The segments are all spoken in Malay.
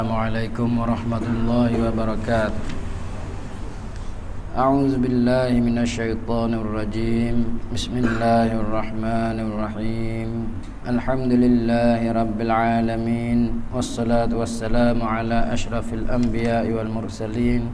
Assalamualaikum warahmatullahi wabarakatuh. A'udzu billahi minasyaitonir rajim. Bismillahirrahmanirrahim. Alhamdulillahi rabbil alamin. Wassalatu wassalamu ala asyrafil anbiya'i wal mursalin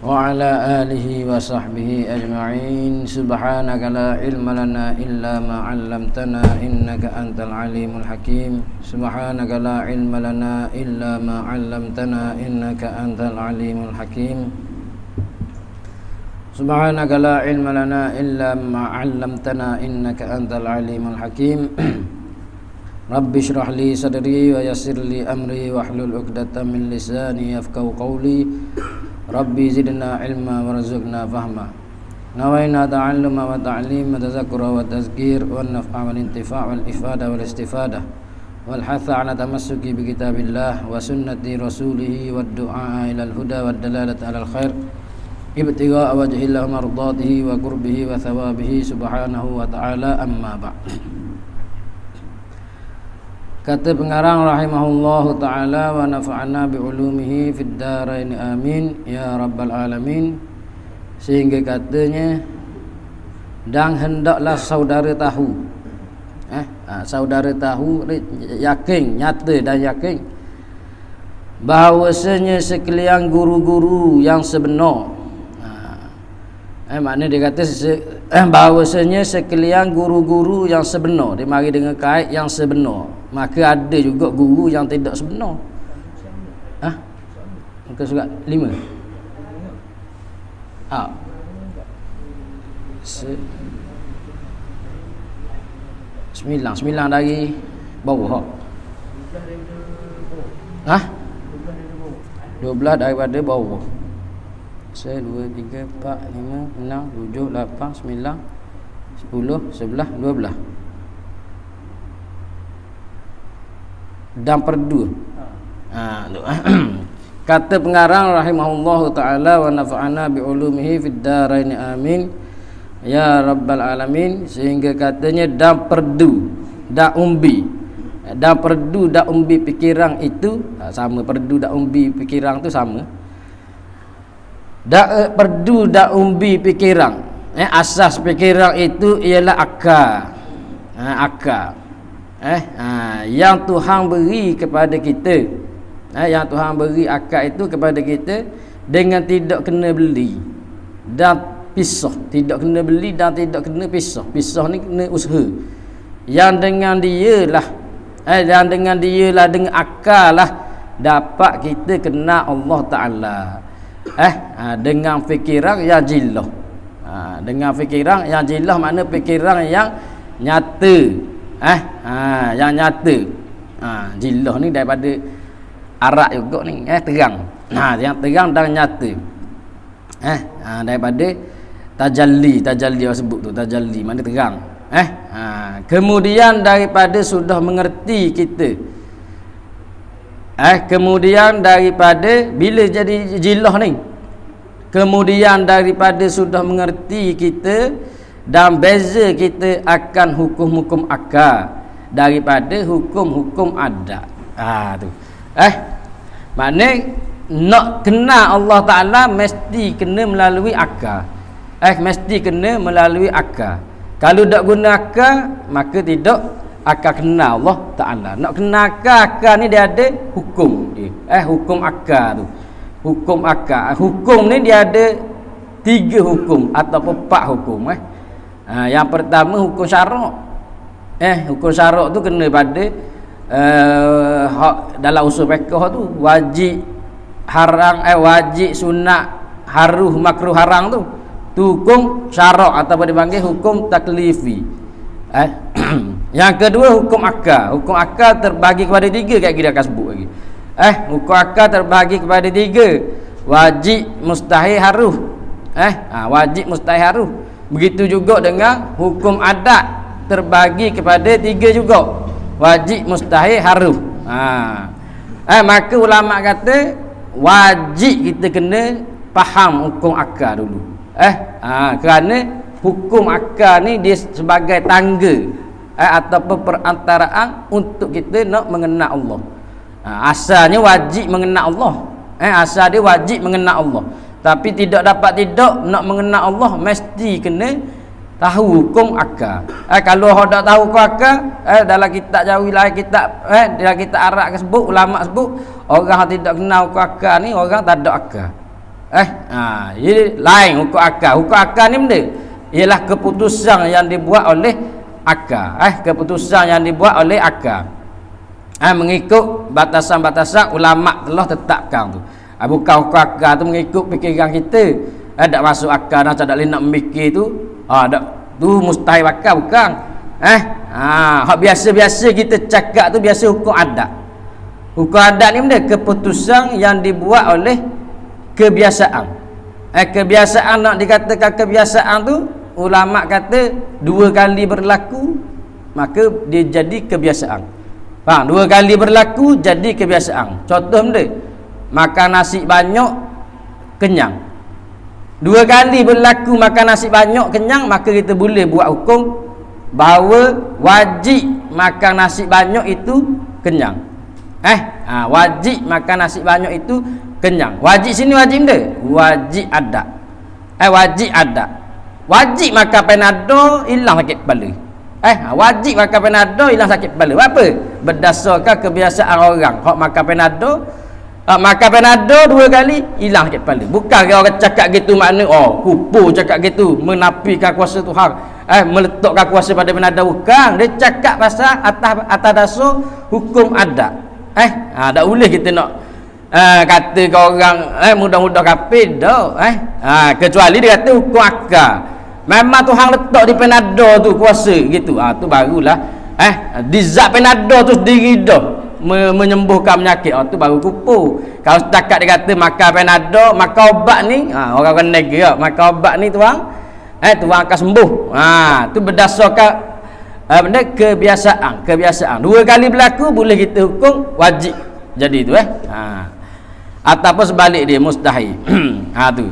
wa ala alihi wa sahbihi ajma'in. Subhanaka la ilma lana illa ma 'allamtana innaka antal alimul hakim. Subhanaka la ilma lana illa ma 'allamtana innaka antal alimul hakim. Subhanaka la ilma lana illa ma 'allamtana innaka antal alimul hakim. Rabbi shrah li sadri wa yassir li amri wahlul 'uqdatam min lisani yafqahu qawli. Rabbi zidna ilma warzuqna fahma. Nawaina ta'alluma wa ta'lim wa tazakkura wa tazkir wa naf'a wal intifa' wal ifada wal istifada wal hatha 'ala tamassuki bi kitabillah wa sunnati rasulih wad du'a ila al huda wad dalalati 'ala al khair ibtigha'a wajhillah mardatihi wa qurbihi wa thawabihi subhanahu wa ta'ala, amma ba'd. Kata pengarang rahimahullahu ta'ala wa nafa'ana bi'ulumihi fid darain amin ya rabbal alamin. Sehingga katanya, dan hendaklah saudara tahu, saudara tahu, yakin, nyata dan yakin bahawasanya sekalian guru-guru yang sebenar. Maknanya dia kata bahawasanya sekalian guru-guru yang sebenar, dia mari dengan kait yang sebenar. Maka ada juga guru yang tidak sebenar. Muka surat 5. Sembilan dari bawah. 12 daripada bawah. 1, 2, 3, 4, 5, 6, 7, 8, 9, 10, 11, 12 dan perdu. Kata pengarang rahimahullahu ta'ala wa nafa'ana bi'ulumihi fid darain amin ya rabbal alamin. Sehingga katanya, dan perdu dan umbi, dan perdu dan umbi pikiran itu sama. Perdu dan umbi pikiran itu sama. Perdu dan umbi pikiran, asas pikiran itu ialah akal. Yang Tuhan beri kepada kita, yang Tuhan beri akal itu kepada kita dengan tidak kena beli dan pisah. Tidak kena beli dan tidak kena pisah. Pisah ni kena usaha. Yang dengan dialah dengan akal lah dapat kita kenal Allah Ta'ala. Dengan fikiran yang jilah. Dengan fikiran yang jilah makna fikiran yang nyata. Yang nyata. Jilah ni daripada Arab juga ni, terang. Yang terang dan nyata. Daripada tajalli orang sebut tu, tajalli makna terang. Kemudian daripada sudah mengerti kita, kemudian daripada bila jadi jilah ni, kemudian daripada sudah mengerti kita dan beza kita akan hukum-hukum akal daripada hukum-hukum adat. Tu. Maknanya nak kenal Allah Ta'ala mesti kena melalui akal. Mesti kena melalui akal. Kalau tak guna akal, maka tidak akan kenal Allah Ta'ala. Nak kenal akal ni dia ada hukum. Hukum akal tu. Hukum akal. Hukum ni dia ada 3 hukum ataupun 4 hukum. Yang pertama hukum syarak. Hukum syarak tu kena pada dalam usul fiqh tu wajib, haram, wajib, sunat, haruh, makruh, haram tu hukum syarak ataupun dipanggil hukum taklifi. Yang kedua hukum akal. Hukum akal terbagi kepada 3, kat kita akan sebut lagi. Hukum akal terbagi kepada 3. Wajib, mustahil, haruh. Wajib, mustahil, haruh. Begitu juga dengan hukum adat terbagi kepada 3 juga. Wajib, mustahil, haruh. Maka ulama kata wajib kita kena faham hukum akal dulu. Kerana hukum akal ni dia sebagai tangga ataupun perantaraan untuk kita nak mengenal Allah. Asalnya wajib mengenal Allah. Asal dia wajib mengenal Allah. Tapi tidak nak mengenal Allah mesti kena tahu hukum akal. Kalau hok tak tahu hukum akal, dalam kitab jauh wilayah kitab dalam kitab Arab sebut, ulama sebut, orang tidak kenal hukum akal ni orang tak ada akal. Jadi lain hukum akal. Hukum akal ni benda ialah keputusan yang dibuat oleh akal. Keputusan yang dibuat oleh akal. Mengikut batasan-batasan ulama telah tetapkan tu. Bukan hukum akal tu mengikut fikiran kita. Tak masuk akal dah, tak boleh nak memikir tu. Tu mustahil akal bukan. Hak biasa-biasa kita cakap tu biasa hukum adat. Hukum adat ni benda keputusan yang dibuat oleh kebiasaan. Kebiasaan nak dikatakan kebiasaan tu, ulama kata 2 kali berlaku maka dia jadi kebiasaan. Faham? 2 kali berlaku jadi kebiasaan. Contoh benda, makan nasi banyak kenyang. 2 kali berlaku makan nasi banyak kenyang, maka kita boleh buat hukum bahawa wajib makan nasi banyak itu kenyang. Wajib makan nasi banyak itu kenyang. Wajib sini wajib benda? Wajib adat. Wajib adat. Wajib makan Panadol hilang sakit kepala. Wajib makan Panadol hilang sakit kepala. Apa? Berdasarkan kebiasaan orang. Hak makan Panadol, makan Panadol 2 kali hilang sakit kepala. Bukan orang cakap gitu makna kupu cakap gitu menafikan kuasa Tuhan, meletakkan kuasa pada Panadol. Bukan. Dia cakap pasal atas dasar hukum adat. Tak boleh kita nak kata ke orang mudah-mudah kafir dah. Kecuali dia kata hukum akal. Memang Tuhan letak di Panadol tu kuasa gitu. Tu barulah di zat Panadol tu sendiri dah menyembuhkan penyakit. Tu baru kupu. Kalau setakat dia kata makan Panadol, makan obat ni, orang-orang negara makan obat ni tuan akan sembuh. Tu berdasarkan benda kebiasaan. 2 kali berlaku boleh kita hukum wajib jadi tu ataupun sebalik dia mustahil. Tu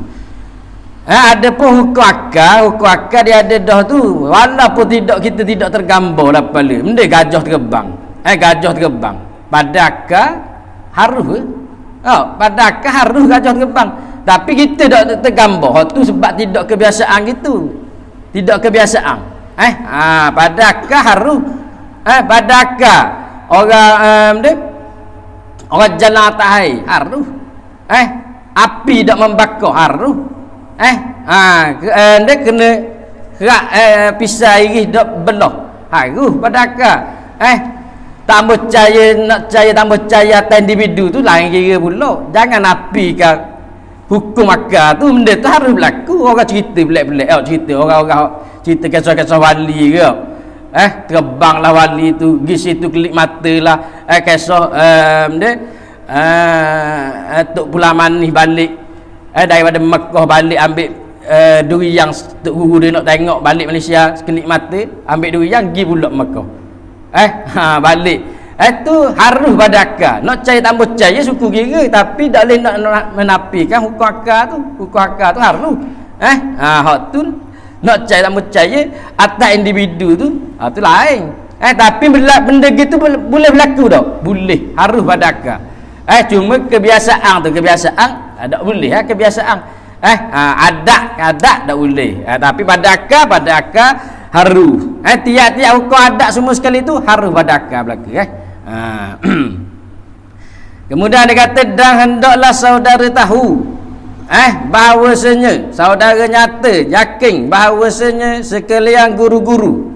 ada pun hukum akal dia ada dah tu, walaupun kita tidak tergambar dah kepala benda gajah terbang. Gajah terbang pada akal harus pada akal harus gajah terbang, tapi kita tak tergambar. Tu sebab tidak kebiasaan gitu, tidak kebiasaan. Pada akal harus pada akal orang orang jalan atas air harus api tak membakar harus dia kena kerak pisau iris tak belah harus pada akal. Tambah percaya nak percaya tambah percaya atas individu tu lain kira pula. Jangan apikan hukum akal tu, benda tu harus berlaku. Orang cerita pelik-pelik cerita orang-orang cerita kisah-kisah wali ke terbanglah wali tu pergi situ kelip mata lah kisah Tok Pulang Manis balik daripada Mekah balik ambil durian. Tok Guru dia nak tengok balik Malaysia sekelip mata ambil durian pergi pula Mekah balik. Tu harus pada akal. Nak percaya tambah percaya suku kira, tapi tak boleh nak menafikan hukum akal tu. Hukum akal tu harus hak tu nak percaya tambah percaya atas individu tu tu lain. Tapi benda gitu boleh berlaku tak? Boleh, harus pada akal. Cuma kebiasaan tu tak boleh kebiasaan. Adat tak boleh. Tapi pada akal harus. Tiap-tiap hukum adat semua sekali tu harus pada akal berlaku. Kemudian dia kata dan hendaklah saudara tahu bahawasanya saudara nyata yakin bahawasanya sekalian guru-guru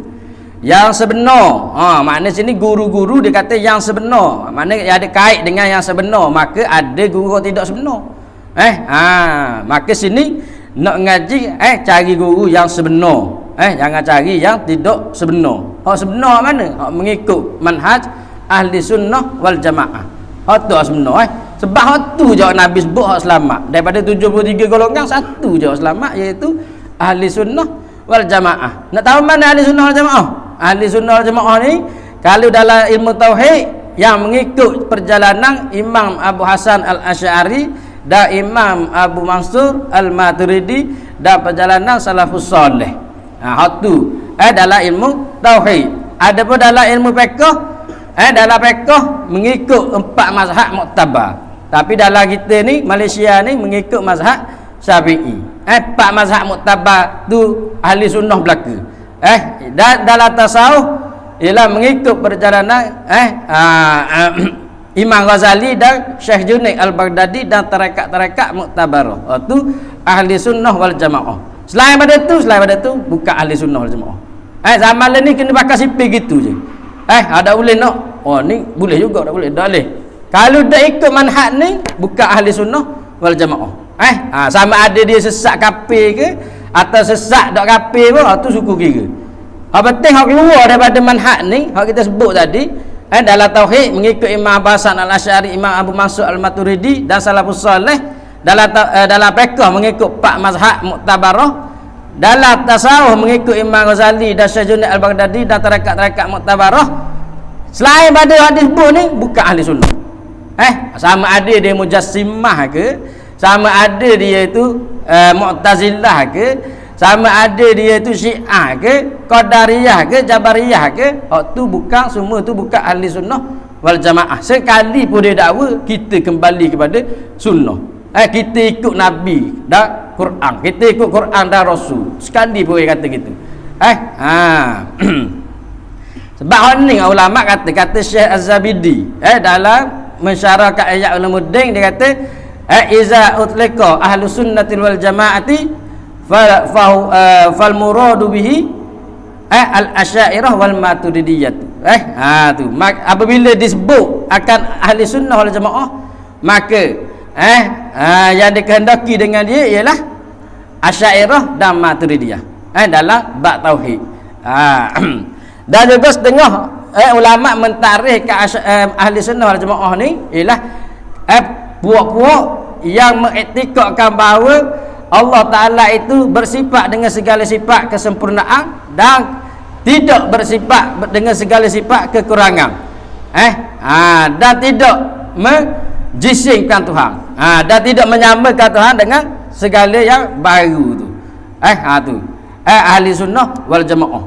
yang sebenar. Makna sini guru-guru dia kata yang sebenar, makna ada kait dengan yang sebenar, maka ada guru tidak sebenar. Maka sini nak ngaji cari guru yang sebenar. Jangan cari yang tidak sebenar. Hak sebenar mana? Hak mengikut manhaj ahli sunnah wal jamaah. Hak tu sebenar. Sebab hak tu je Nabi sebut hak selamat. Daripada 73 golongan satu je hak selamat, iaitu ahli sunnah wal jamaah. Nak tahu mana ahli sunnah wal jamaah? Ahli sunnah wal jamaah ni kalau dalam ilmu tauhid yang mengikut perjalanan Imam Abu Hasan Al-Asy'ari dan Imam Abu Mansur Al-Maturidi dan perjalanan salafus salih. Hak tu dalam ilmu tauhid. Adapun dalam ilmu fiqh dalam fiqh mengikut 4 mazhab muktabar. Tapi dalam kita ni Malaysia ni mengikut mazhab Syafi'i. 4 mazhab muktabar tu ahli sunnah belaka. Dalam tasawuf ialah mengikut perjalanan Imam Ghazali dan Syekh Junaid Al-Baghdadi dan tarekat-tarekat muktabarah. Tu ahli sunnah wal jamaah. Selain pada tu bukan ahli sunnah wal jamaah. Zaman ni kena pakai sipil gitu je. Ada boleh nak? Oh ni boleh juga, tak boleh? Tak boleh. Kalau dah ikut manhaj ni bukan ahli sunnah wal jamaah. Sama ada dia sesat kafir ke atau sesat tak kafir pun, tu suku kira. Penting hak keluar daripada manhaj ni, hak kita sebut tadi, dalam tauhid mengikut Imam Hasan Al-Asy'ari, Imam Abu Mansur Al-Maturidi dan salafus salih. Dalam fiqh mengikut 4 mazhab muktabarah. Dalam tasawuf mengikut Imam Ghazali dan Syekh Junaid Al-Baghdadi dan tarekat-tarekat muktabarah. Selain pada hadis bu ni bukan ahli sunnah. Sama ada dia mujassimah ke, sama ada dia itu mu'tazilah ke, sama ada dia itu syiah ke, qadariyah ke, jabariyah ke, tu bukan, semua tu bukan ahli sunnah wal jamaah. Sekali pun dia dakwa, kita kembali kepada sunnah. Kita ikut Nabi dan Quran, kita ikut Quran dan Rasul. Sekali pun dia kata gitu. Sebab ni ulama kata Syekh Az-Zabidi dalam mensyarahkan ayat ulumuddin, dia kata iza utliqa ahlus sunnati wal jamaati fal muradu bihi al-asy'ariyah wal maturidiyah. Tu apabila disebut akan ahli sunnah wal jamaah, maka yang dikehendaki dengan dia ialah asy'ariyah dan maturidiyah dalam bab tauhid. Dan juga setengah ulama mentarikh ke ahli sunnah wal jamaah ni ialah puak-puak yang mengiktikadkan bahawa Allah Ta'ala itu bersifat dengan segala sifat kesempurnaan dan tidak bersifat dengan segala sifat kekurangan. Dan tidak menjisingkan Tuhan, dan tidak menyamakan Tuhan dengan segala yang baru tu. Ahli sunnah wal jamaah.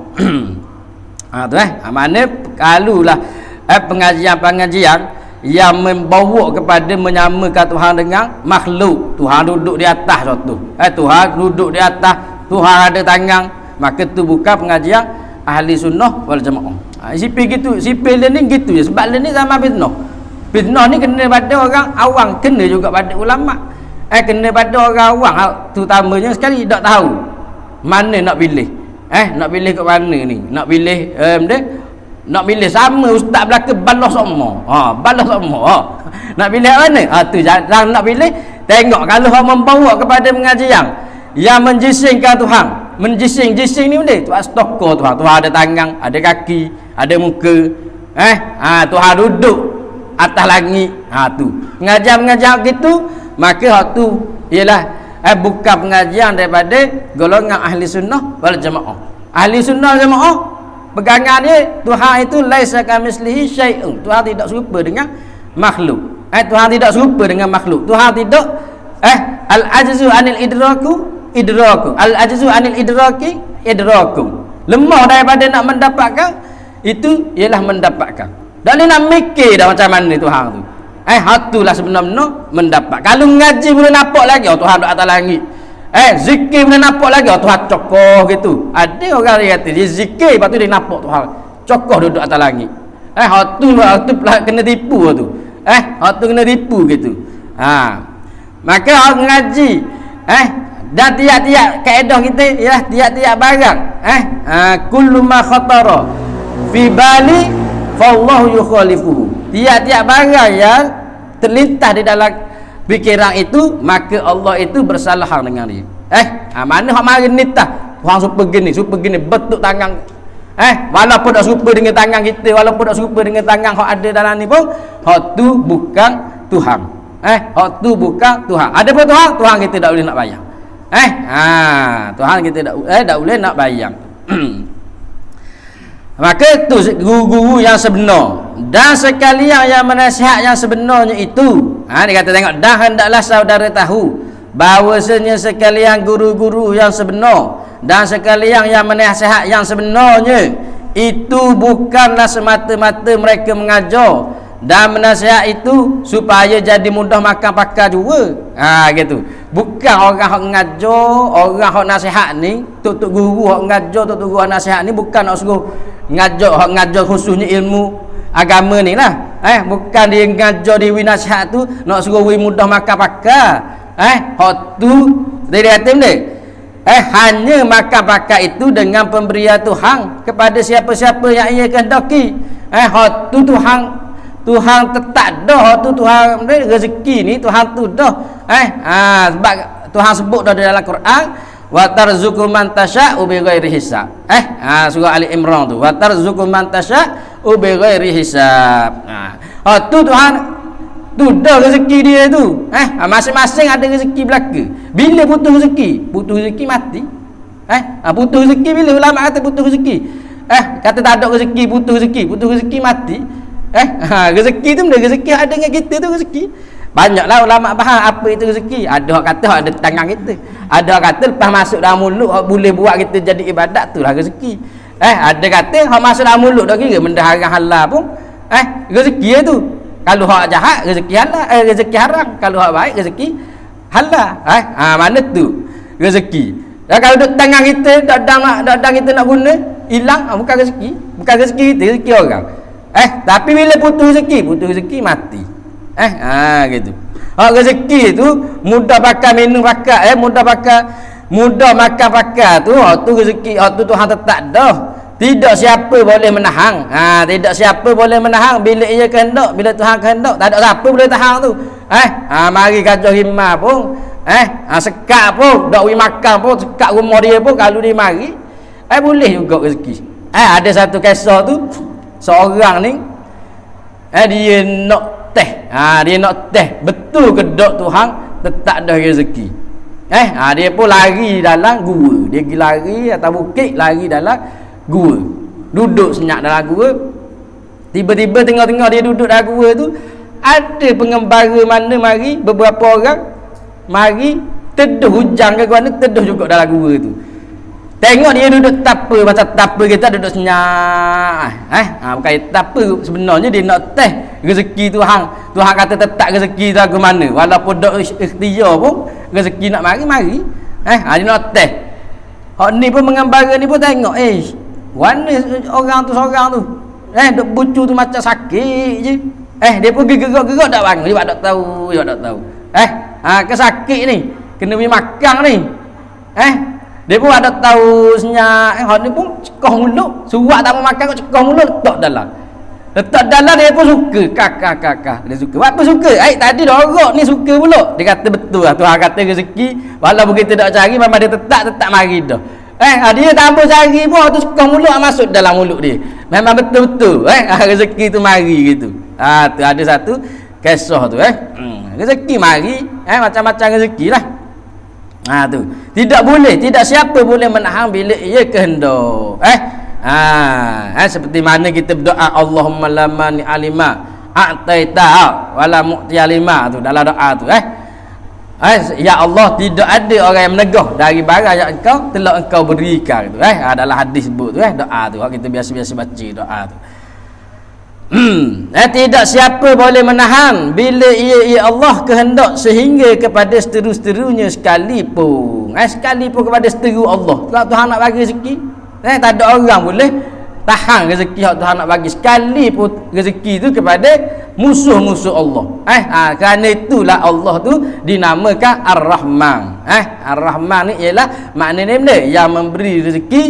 Mana kalulah pengajian-pengajian yang membawa kepada menyamakan Tuhan dengan makhluk. Tuhan duduk di atas contoh. Tuhan duduk di atas, Tuhan ada tangan, maka tu bukan pengajian ahli sunnah wal jamaah. Sipil gitu, sipil ni gitu je. Sebab ni sama fitnah. Fitnah ni kena pada orang awam, kena juga pada ulama. Kena pada orang awam, terutamanya sekali tak tahu mana nak pilih. Nak pilih ke mana ni? Nak pilih nak pilih sama ustaz belaka balas semua. Balas semua. Nak pilih mana? Tu jangan nak pilih. Tengok kalau orang membawa kepada pengajian yang menjisingkan Tuhan. Menjising-jising ni benda tu astaka Tuhan. Tuhan ada tangan, ada kaki, ada muka. Tuhan duduk atas langit. Tu. Pengajian-pengajian gitu, maka hak tu ialah bukan pengajian daripada golongan ahli sunnah wal jamaah. Ahli sunnah wal jamaah pegangan dia Tuhan itu laisa kamitslihi syai'un. Tuhan tidak serupa dengan makhluk. Tuhan tidak serupa dengan makhluk. Tuhan tidak al-ajzu anil idraku. Al-ajzu anil idraki idrakum. Lemah daripada nak mendapatkan itu ialah mendapatkan. Tak boleh nak mikir dah macam mana Tuhan tu. Hatulah sebenar-benar mendapat. Kalau ngaji boleh nampak lagi, Tuhan duduk atas langit. Zikir boleh nampak lagi, Tuhan cokoh gitu. Ada orang yang kata dia zikir, lepas tu dia nampak Tuhan cokoh duduk atas langit. Hatu kena tipu tu. Hatu kena tipu gitu. Maka orang ngaji dan tiap-tiap kaedah kita ialah tiap-tiap barang kullu ma khatara fi bali fallahu yukhalifuhu. Tiap-tiap barang yang terlintas di dalam fikiran itu, maka Allah itu bersalahan dengan dia. Mana hak mari nitah Tuhan super gini betul tangan. Walaupun tak serupa dengan tangan kita, walaupun tak serupa dengan tangan hak ada dalam ni pun, hak tu bukan Tuhan. Hak tu bukan Tuhan. Ada pun Tuhan, Tuhan kita tak boleh nak bayang. Tuhan kita tak boleh nak bayang. Maka tu guru-guru yang sebenar dan sekalian yang menasihat yang sebenarnya itu. Dia kata tengok, dah hendaklah saudara tahu bahawasanya sekalian guru-guru yang sebenar dan sekalian yang menasihat yang sebenarnya itu bukanlah semata-mata mereka mengajar dan menasihat itu supaya jadi mudah makan pakar juga. Gitu. Bukan orang hak ngajar, orang hak nasihat ni, tok guru hak ngajar, tok guru hak nasihat ni bukan nak suruh ngajar, hak ngajar khususnya ilmu agama ni lah. Bukan dia ngajar di nasihat tu nak suruh mudah makan pakar. Hak tu dia kata ni. Hanya makan pakar itu dengan pemberian Tuhan kepada siapa-siapa yang ia kehendaki. Hak tu Tuhan tetap dah, tu Tuhan rezeki ni Tuhan tu dah. Sebab Tuhan sebut dah dalam Quran, wa tarzuqu man tasya'u bighairi hisab. Surah Ali Imran tu, wa tarzuqu man tasya'u bighairi hisab. Tu Tuhan tu dah rezeki dia tu. Masing-masing ada rezeki belaka. Bila putus rezeki? Putus rezeki mati. Putus rezeki bila ulama kata putus rezeki? Kata tak ada rezeki, putus rezeki mati. Rezeki tu benda rezeki ada dengan kita tu rezeki. Banyaklah ulama bahas apa itu rezeki. Ada orang kata ada tangan kita. Ada orang kata lepas masuk dalam mulut boleh buat kita jadi ibadat tu lah rezeki. Ada kata hak masuk dalam mulut dah kira benda haram halal pun rezeki tu. Kalau hak jahat rezeki halal, rezeki haram. Kalau hak baik rezeki halal. Mana tu rezeki. Kalau duk tangan kita dadang kita nak guna hilang, bukan rezeki. Bukan rezeki kita, rezeki orang. Tapi bila putus rezeki mati. Gitu. Rezeki tu mudah pakai minum pakai, mudah makan pakai tu, tu rezeki, tu Tuhan tetap dah. Tidak siapa boleh menahan. Tidak siapa boleh menahan bila ia kehendak, bila Tuhan kehendak. Tak ada siapa boleh tahan tu. Mari kacau himmah pun, sekat pun, dak makan pun, sekat rumah dia pun kalau dia mari, boleh juga rezeki. Ada satu kisah tu, seorang ni dia nak teh betul ke tak Tuhan tetap dah rezeki. Dia pun lari dalam gua, dia pergi lari atas bukit, lari dalam gua, duduk senyap dalam gua. Tiba-tiba tengah-tengah dia duduk dalam gua tu, ada pengembara mana mari, beberapa orang mari teduh, hujan ke mana teduh juga dalam gua tu. Tengok dia duduk tapa, macam tapa kita duduk senyap. Bukan tapa, sebenarnya dia nak teh rezeki Tuhan. Tuhan kata tetap rezeki tu ke mana. Walaupun dak ikhtiar pun rezeki nak mari. Dia nak teh. Hak ni pun mengembara ni pun tengok, mana orang tu seorang tu. Duk bucu tu macam sakit je. Dia pun gerak-gerak tak bangun, dia tak tahu. Kesakit ni, kena pergi makan ni. Dia pun ada tahu senyap. Hak ni pun cekah mulut. Surat tak mau makan kau cekah mulut letak dalam. Dia pun suka. Kakak. Dia suka. Apa suka? Tadi dorok ni suka pula. Dia kata betul lah. Tuhan kata rezeki. Walaupun kita tak cari, memang dia tetap mari dah. Dia tambah cari pun tu cekah mulut masuk dalam mulut dia. Memang betul-betul. Rezeki tu mari gitu. Tu ada satu kisah tu. Rezeki mari. Macam-macam rezeki lah. Tu tidak boleh, tidak siapa boleh menahan bila ia kehendak. Seperti mana kita berdoa Allahumma lamani alima a'taita wala mu'tiya lima tu dalam doa tu. Ya Allah, tidak ada orang yang menegah dari barang yang engkau telah engkau berikan tu. Dalam hadis sebut tu doa tu kita biasa-biasa baca doa tu. Tidak siapa boleh menahan bila ia Allah kehendak sehingga kepada seteru-seterunya sekalipun. Sekalipun kepada seteru Allah. Kalau Tuhan nak bagi rezeki, tak ada orang boleh tahan rezeki yang Tuhan nak bagi sekalipun rezeki itu kepada musuh-musuh Allah. Kerana itulah Allah tu dinamakan Ar-Rahman. Ar-Rahman ni ialah maknanya benda yang memberi rezeki,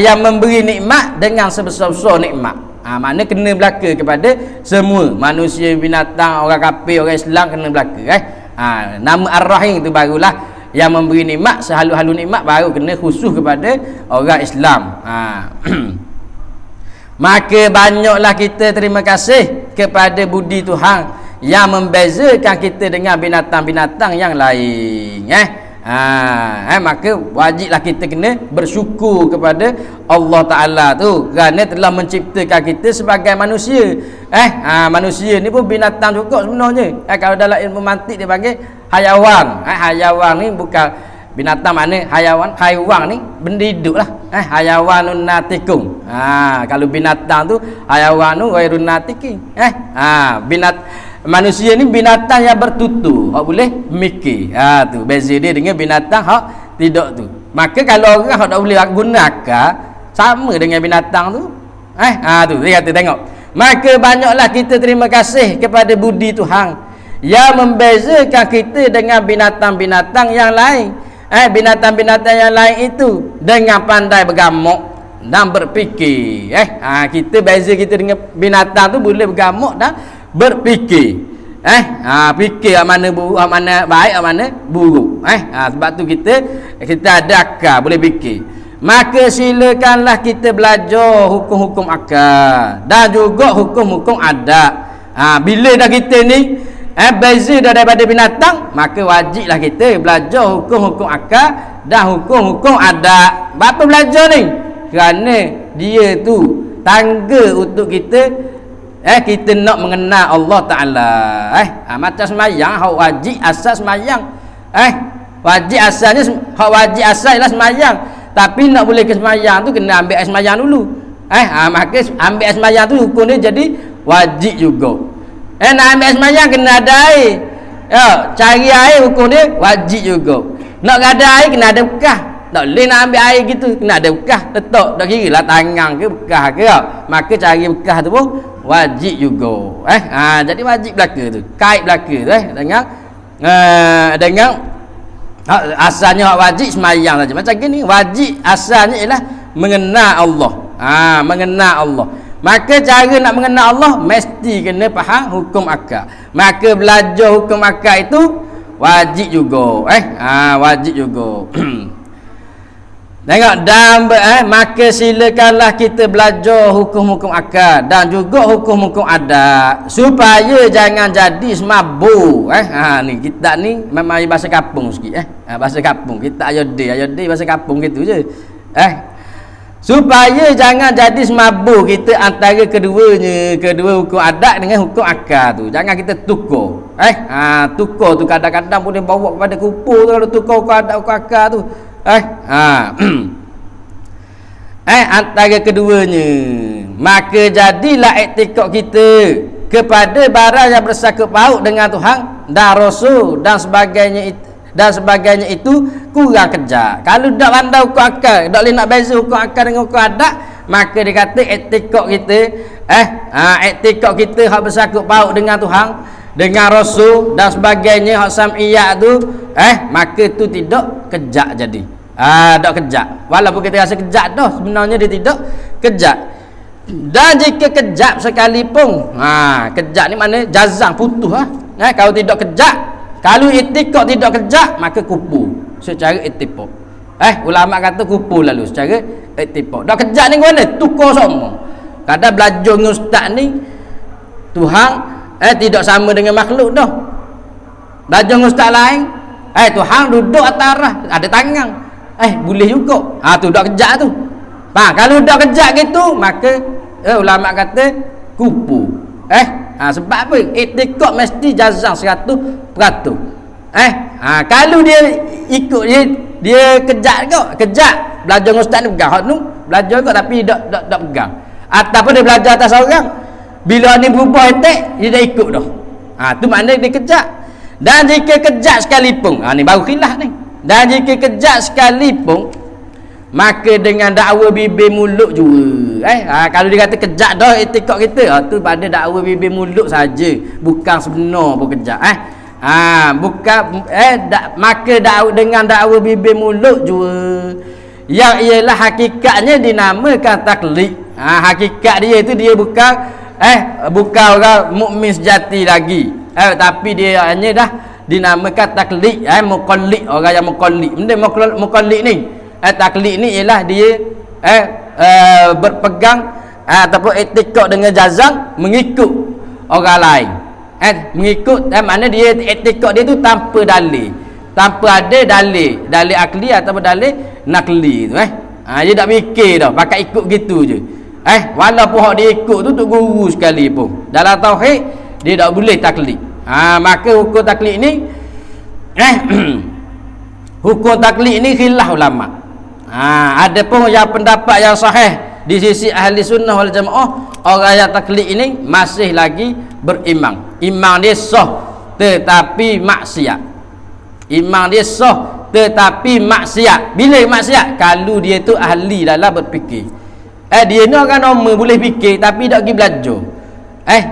yang memberi nikmat dengan sebesar-besar nikmat. Maknanya kena belaka kepada semua manusia, binatang, orang kafir, orang Islam kena belaka. Nama Ar-Rahim itu barulah yang memberi nikmat, sehalu-halu nikmat baru kena khusus kepada orang Islam. Maka banyaklah kita terima kasih kepada budi Tuhan yang membezakan kita dengan binatang-binatang yang lain. Maka wajiblah kita kena bersyukur kepada Allah Ta'ala tu kerana telah menciptakan kita sebagai manusia. Manusia ni pun binatang juga sebenarnya. Kalau dalam ilmu mantik dia panggil hayawan. Hayawan ni bukan binatang mana haiwan ni benda hidup lah. Hayawanun natikum. Kalau binatang tu hayawan tu ghairun natikin. Manusia ni binatang yang bertutur, hak boleh mikir. Tu beza dia dengan binatang hak tidak tu. Maka kalau orang hak tak boleh guna akal, sama dengan binatang tu. Tu dia kata tengok. Maka banyaklah kita terima kasih kepada budi Tuhan yang membezakan kita dengan binatang-binatang yang lain. Binatang-binatang yang lain itu dengan pandai bergamuk dan berfikir. Kita beza kita dengan binatang tu boleh bergamuk dan berfikir. Fikir mana buruk, mana baik, mana buruk. Sebab tu kita ada akal, boleh fikir. Maka silakanlah kita belajar hukum-hukum akal dan juga hukum-hukum adat. Bila dah kita ni beza daripada binatang, maka wajiblah kita belajar hukum-hukum akal dan hukum-hukum adat. Apa belajar ni? Kerana dia tu tangga untuk kita kita nak mengenal Allah Ta'ala. Macam semayang, hak wajib asas semayang. Wajib asalnya, hak wajib asal ialah semayang. Tapi nak boleh ke semayang tu kena ambil air semayang dulu. Maka ambil air semayang tu hukum dia jadi wajib juga. Nak ambil air semayang kena ada air. Cari air hukum dia wajib juga. Nak ada air kena ada bekah. Tak boleh nak ambil air gitu, kena ada bekah. Letak, tak kira lah tangan ke bekah ke. Maka cari bekah tu pun wajib juga. Jadi wajib belaka tu, kait belaka tu dengan asalnya wajib semayang saja. Macam gini, wajib asalnya ialah mengenal Allah. Mengenal Allah. Maka cara nak mengenal Allah mesti kena faham hukum akal. Maka belajar hukum akal itu wajib juga. Wajib juga. Tengok, dan maka silakanlah kita belajar hukum-hukum akal dan juga hukum-hukum adat supaya jangan jadi semabuk. Ni kita ni memang bahasa kampung sikit. Bahasa kampung kita ayode bahasa kampung gitu je. Supaya jangan jadi semabuk kita antara keduanya, kedua hukum adat dengan hukum akal tu. Jangan kita tukar. Tukar tu kadang-kadang boleh bawa kepada kupur tu kalau tukar hukum adat hukum akal tu. Antara keduanya, maka jadilah iktikad kita kepada barang yang bersangkut paut dengan Tuhan dan Rasul dan sebagainya itu kurang kejam. Kalau tak pandai hukum akal, tak boleh nak beza hukum akal dengan hukum adat, maka dia kata iktikad kita iktikad kita hak bersangkut paut dengan Tuhan, dengan Rasul dan sebagainya hak sam'iyah tu maka tu tidak kejam jadi. Tak kejap. Walaupun kita rasa kejap dah, sebenarnya dia tidak kejap. Dan jika kejap sekalipun, kejap ni mana jazam putus. Kalau tidak kejap, kalau iktikad tidak kejap, maka kupu secara ittifaq. Ulama kata kupu lalu secara ittifaq. Dah kejap ni mana? Tukar semua. Kadang belajar dengan ustaz ni Tuhan tidak sama dengan makhluk dah. Belajar dengan ustaz lain, Tuhan duduk atas arah, ada tangan. Boleh juga. Tu dak kejak tu. Kalau dak kejak gitu, maka ulama kata kupu. Sebab apa? Iktikad mesti jazam 100%. Kalau dia ikut dia kejak ke? Kejak. Belajar dengan ustaz ni pegang hak tu, belajar ke tapi tak pegang. Ataupun dia belajar atas orang. Bila ni berubah etik, dia dah ikut dah. Tu makna dia kejak. Dan jika kejak sekalipun, ni baru khilaf ni. Dan jika kejak sekalipun, maka dengan dakwa bibir mulut juga. Kalau dia kata kejak dah iktikad kita, tu pada dakwa bibir mulut saja, bukan sebenar pun kejak. Bukan maka dengan dakwa bibir mulut juga, yang ialah hakikatnya dinamakan taklid. Hakikat dia itu dia bukan orang mukmin sejati lagi, tapi dia hanya dah dinamakan taklid. Muqallid, orang yang muqallid. Benda muqallid ni, taklid ni ialah dia berpegang ataupun iktikad dengan jazam mengikut orang lain. Mengikut makna dia iktikad dia tu tanpa dalil, tanpa ada dalil akli ataupun dalil nakli tu. Dia tak fikir dah, pakai ikut gitu je. Walaupun hak dia ikut tu tok guru sekali pun, dalam tauhid dia tak boleh taklid. Maka hukum taklid ni Hukum taklid ni khilaf ulama. Ada pun yang pendapat yang sahih di sisi ahli sunnah wal jamaah, orang yang taklid ini masih lagi berimam. Imam dia sah tetapi maksiat. Imam dia sah tetapi maksiat. Bila maksiat? Kalau dia tu ahli dalam berfikir. Dia ni orang normal boleh fikir tapi tak pergi belajar.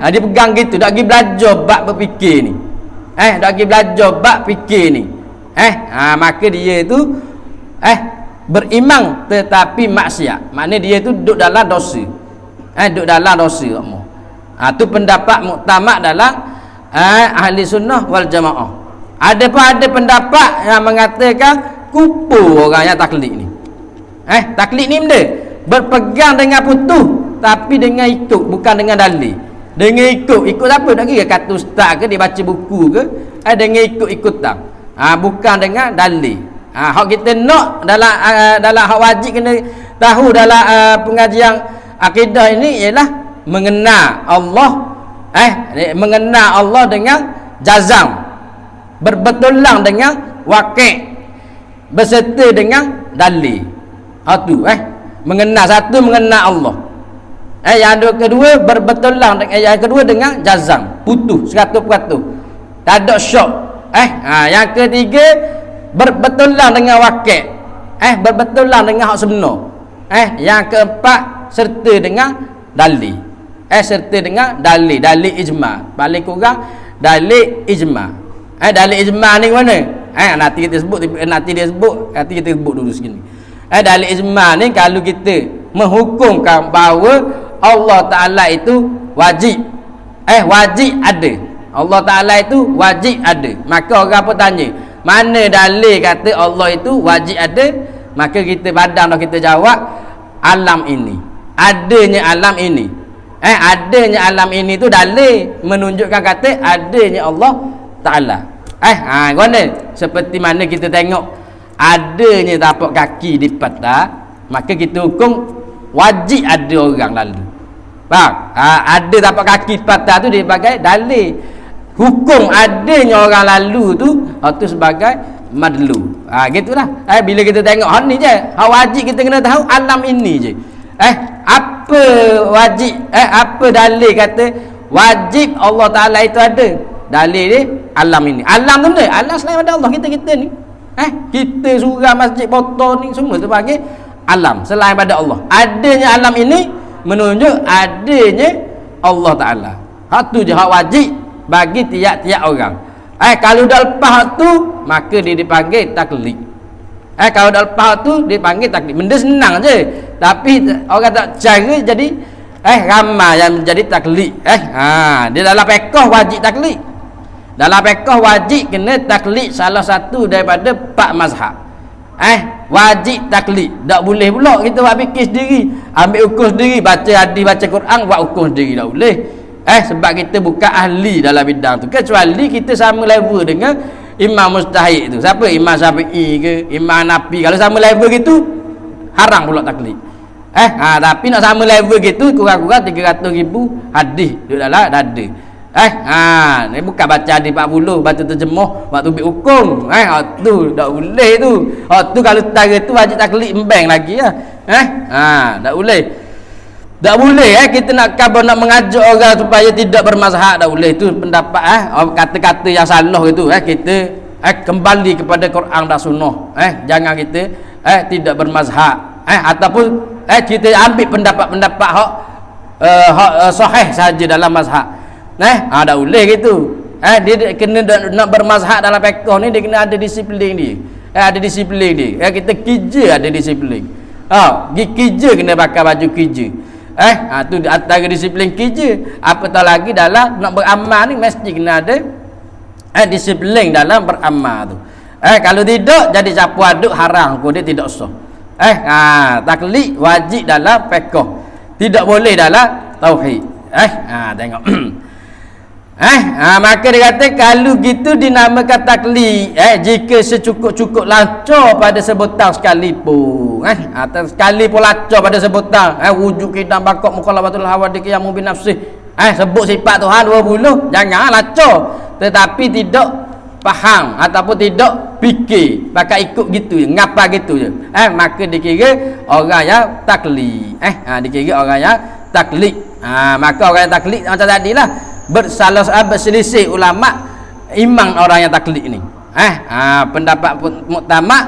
Dia pegang gitu, tak pergi belajar bab berfikir ni. Tak pergi belajar bab fikir ni. Maka dia tu berimam tetapi maksiat. Maknanya dia tu duduk dalam dosa. Duduk dalam dosa kamu. Tu pendapat muktamad dalam ahli sunnah wal jamaah. Ada pendapat yang mengatakan kufur orang yang taklid ni. Taklid ni benda berpegang dengan putus tapi dengan ikut, bukan dengan dalil. Dengan ikut apa tak kira kata ustaz ke dia baca buku ke, dengan ikut-ikutan. Bukan dengan dalil. Hak kita nak dalam hak wajib kena tahu dalam pengajian akidah ini ialah mengenal Allah, mengenal Allah dengan jazam, berbetulan dengan waqi' berserta dengan dalil. Mengenal satu, mengenal Allah. Yang kedua berbetulan, yang kedua dengan jazam, putus 100%, tak ada syok. Yang ketiga berbetulan dengan waqi', berbetulan dengan hak sebenar. Yang keempat serta dengan dalil. Serta dengan dalil ijma'. Paling kurang dalil ijma'. Dalil ijma' ni mana? Nanti kita sebut dulu segini. Dalil ijma' ni kalau kita menghukumkan bahawa Allah Ta'ala itu wajib. Wajib ada. Allah Ta'ala itu wajib ada. Maka orang pun tanya, mana dalil kata Allah itu wajib ada? Maka kita padang dah kita jawab, alam ini. Adanya alam ini. Adanya alam ini tu dalil menunjukkan kata adanya Allah Ta'ala. Gimana? Seperti mana kita tengok adanya tapak kaki di patah, maka kita hukum wajib ada orang lalu. Faham? Ada tapak kaki patah tu dia sebagai dalil. Hukum adanya orang lalu tu sebagai madlu. Gitulah. Bila kita tengok hal ni je, hal wajib kita kena tahu alam ini je. Apa wajib? Apa dalil kata wajib Allah Ta'ala itu ada? Dalil ni alam ini. Alam tu mana? Alam selain pada Allah kita ni. Kita surah masjid botol ni semua tu panggil alam selain pada Allah. Adanya alam ini menunjuk adanya Allah Ta'ala. Hak tu je hak wajib bagi tiap-tiap orang. Kalau dah lepas tu maka dia dipanggil taklid. Kalau dah lepas tu dia panggil taklid. Benda senang je, tapi orang tak cara jadi ramai yang menjadi taklid. Dia dalam fiqh wajib taklid. Dalam fiqh wajib kena taklid salah satu daripada 4 mazhab. Wajib taklid. Tak boleh pula kita buat fikir sendiri, ambil ukur sendiri, baca hadis, baca Quran, buat ukur sendiri. Tak boleh. Sebab kita bukan ahli dalam bidang tu. Kecuali kita sama level dengan Imam Mujtahid tu. Siapa? Imam Syafi'i ke Imam Hanafi. Kalau sama level gitu haram pula taklid. Tapi nak sama level gitu kurang-kurang 300,000 hadis duduk dalam dada. Ni bukan baca hadis 40, baca terjemah, waktu ambil hukum. Tu tak boleh tu. Tu kalau tara tu wajib taklid embeng lagi lah. Tak boleh. Tak boleh kita nak khabar, nak mengajak orang supaya tidak bermazhab, tak boleh. Itu pendapat kata-kata yang salah itu. Kita kembali kepada Quran dan Sunnah. Jangan kita tidak bermazhab. Ataupun kita ambil pendapat-pendapat hak sahih saja dalam mazhab. Tak boleh gitu. Dia kena nak bermazhab dalam fiqh ni, dia kena ada disiplin dia. Ada disiplin dia. Kita kerja ada disiplin. Kerja kena pakai baju kerja. Tu antara disiplin kerja. Apatah lagi dalam nak beramal ni mesti kena ada disiplin dalam beramal tu. Kalau tidak jadi campur aduk haram, dia tidak sah. Taklid wajib dalam fiqh, tidak boleh dalam tauhid. Tengok. Maka dia kata kalau gitu dinamakan taklid jika secukup-cukup lancar pada sebutan sekalipun. Sekali pun lancar pada sebutan wujud kita bakok mukhalafatul hawa di qiyamu bin nafsih. Sebut sifat Tuhan 20, jangan lancar tetapi tidak faham ataupun tidak berfikir, pakai ikut gitu je, ngapa gitu je. Maka dikira orang yang taklid. Dikira orang yang taklid. Maka orang yang taklid macam tadilah berselisih ulama imam orang yang taklid ni. Pendapat muktamad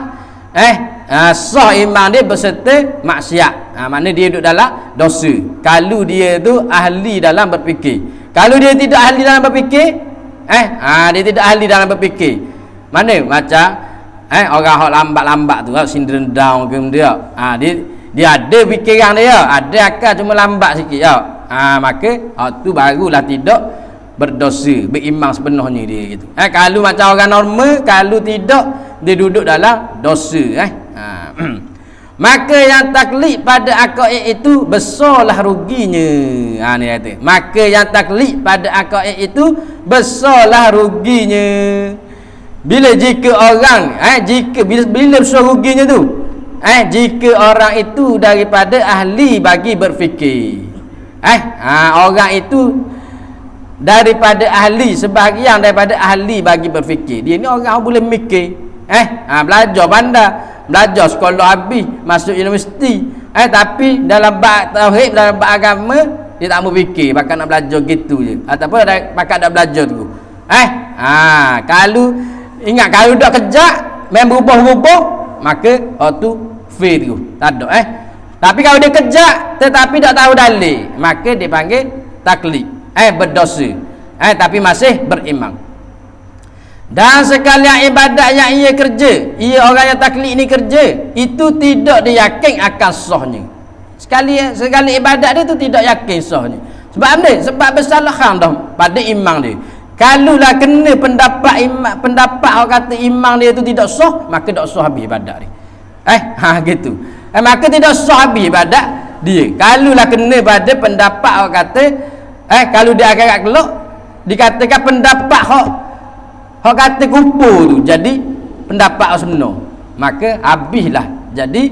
sah imam dia berserta maksiat. Maknanya dia duduk dalam dosa. Kalau dia tu ahli dalam berfikir. Kalau dia tidak ahli dalam berfikir, dia tidak ahli dalam berfikir. Mana macam orang hok lambat-lambat tu, syndrome down ke dia. Dia ada fikiran dia, ada akal cuma lambat sikit ya. Maka tu barulah tidak berdosa, beriman sepenuhnya dia gitu. Kalau macam orang normal, kalau tidak dia duduk dalam dosa. Maka yang taklid pada akaid itu besarlah ruginya. Ni kata. Maka yang taklid pada akaid itu besarlah ruginya. Bila jika orang bila besar ruginya tu, jika orang itu daripada ahli bagi berfikir. Orang itu daripada ahli, sebahagian daripada ahli bagi berfikir. Dia ni orang boleh mikir. Belajar bandar, belajar sekolah habis, masuk universiti, tapi dalam bab tauhid, dalam bab agama dia tak mau fikir, pakai nak belajar gitu je, ataupun pakai nak belajar tu. Kalau ingat, kalau dak kejak main berubah-ubah, maka tu fail tu, tak ada. Tapi kalau dia kejak tetapi tak tahu dalil, maka dia panggil taklid, berdosa, tapi masih beriman. Dan sekalian ibadat yang ia kerja, ia orang yang taklid ni kerja, itu tidak diyakin akan sahnya. Sekali ibadat dia tu tidak yakin sahnya. Sebab apa? Sebab bersalahan dah pada imam dia. Kalaulah kena pendapat orang kata imam dia tu tidak sah, maka tak sah habis ibadat dia. Gitu. Maka tidak sah habis ibadat dia. Kalaulah kena pada pendapat orang kata kalau dia akhirat kelak dikatakan pendapat hak kata kumpul tu jadi pendapat sebenar, maka habislah jadi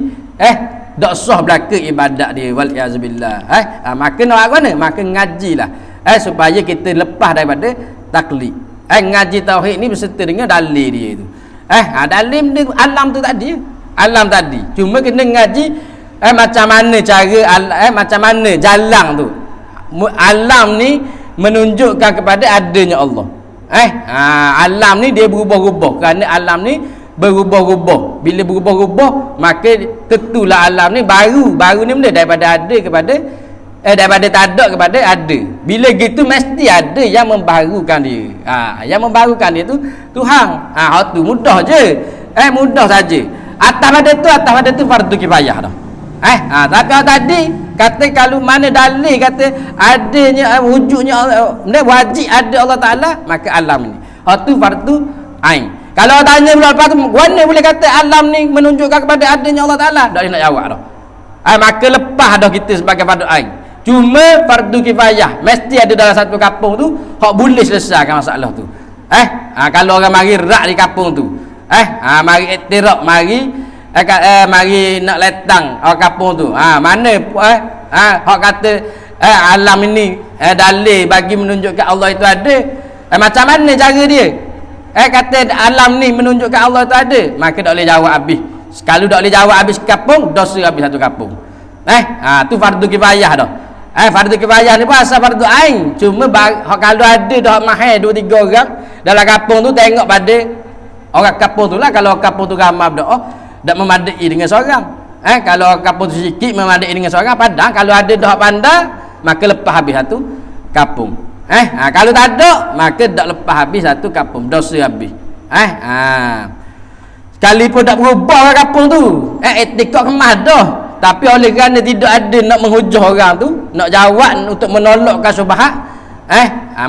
dak sah belaka ibadat dia, wal iazubillah. Maka nak apa mana? Maka ngajilah supaya kita lepas daripada taklid. Ngaji tauhid ni berserta dengan dalil dia tu. Dalil dia alam tu tadi, alam tadi, cuma kena ngaji macam mana cara macam mana jalan tu. Alam ni menunjukkan kepada adanya Allah. Alam ni dia berubah-ubah, kerana alam ni berubah-ubah. Bila berubah-ubah, maka tentulah alam ni baru ni benda daripada ada kepada daripada tak ada kepada ada. Bila gitu mesti ada yang membaharukan dia. Yang membaharukan dia tu Tuhan. Tu mudah je. Mudah saja. Atas pada tu fardu kifayah dah. Tapi tadi kata kalau mana dalil kata adanya wujudnya wajib ada Allah Taala, maka alam ni tu fardu ain. Kalau tanya pula lepas tu mana boleh kata alam ni menunjukkan kepada adanya Allah Taala, tak boleh nak jawab dah. Maka lepas dah kita sebagai fardu ain. Cuma fardu kifayah mesti ada dalam satu kampung tu hak boleh selesaikan masalah tu. Kalau orang mari rak di kampung tu, mari iktiraf, mari nak letang orang kampung tu, mana hak kata alam ini dalil bagi menunjukkan Allah itu ada, macam mana cara dia kata alam ni menunjukkan Allah itu ada, maka tak boleh jawab habis. Kalau tak boleh jawab habis kampung, dosa habis satu kampung. Tu fardu kifayah dah. Fardu kifayah ni pun asal fardu ain, cuma kalau ada dah mahal 2-3 orang dalam kampung tu, tengok pada orang kampung tu lah. Kalau kampung tu ramai berdoa, tak memadai dengan seorang. Kalau kampung tu sikit memadai dengan seorang, padahal kalau ada dah pandai, maka lepas habis satu kampung. Kalau tak ada, maka tak lepas habis satu kampung, dosa habis. Sekalipun tak berubah orang kampung tu, etikot kemas dah, tapi oleh kerana tidak ada nak menghujah orang tu, nak jawab untuk menolakkan syubhat,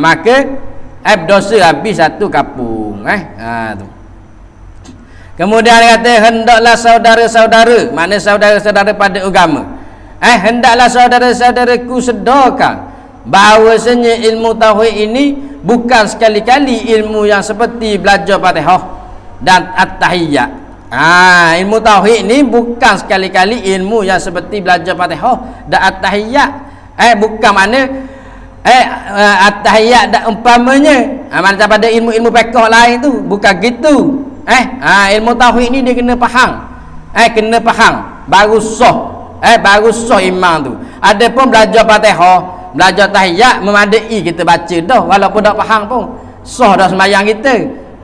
maka dosa habis satu kampung. Tu. Kemudian dia kata hendaklah saudara-saudara, mana saudara-saudara pada agama, hendaklah saudara-saudaraku sedarkan bahawasanya ilmu tauhid ini bukan sekali-kali ilmu yang seperti belajar Fatihah dan at-tahiyyat. Ilmu tauhid ni bukan sekali-kali ilmu yang seperti belajar Fatihah dan at-tahiyyat. Bukan mana at-tahiyyat dan umpamanya macam pada ilmu-ilmu fiqh lain tu, bukan gitu. Ilmu tauhid ni dia kena faham. Kena faham baru sah. Baru sah iman tu. Ada pun belajar Fatihah, belajar tahiyat memadai kita baca dah walaupun tak faham pun. Sah dah sembahyang kita.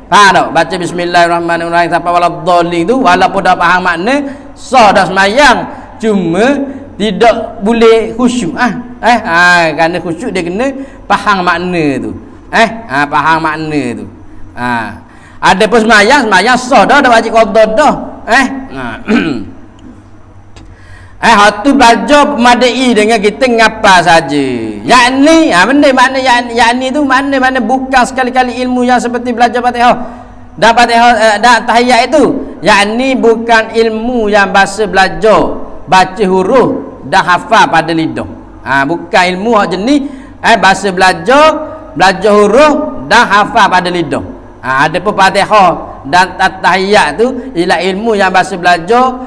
Faham tak? Baca bismillahirrahmanirrahim sampai waladhdallin tu walaupun tak faham makna, sah dah sembahyang. Cuma tidak boleh khusyuk. Kerana khusyuk dia kena faham makna tu. Faham makna tu. Ada pun sembahyang sah dah wajib qada dah. Hak tu belajar memadai dengan kita ngapa saja. Yakni benda makna yakni tu mana bukan sekali-kali ilmu yang seperti belajar Fatihah dan Fatihah dan tahiyat itu. Yakni bukan ilmu yang bahasa belajar baca huruf dan hafal pada lidah. Bukan ilmu hak jenis bahasa belajar huruf dan hafal pada lidah. Ada pun Fatihah dan tahiyat tu ialah ilmu yang bahasa belajar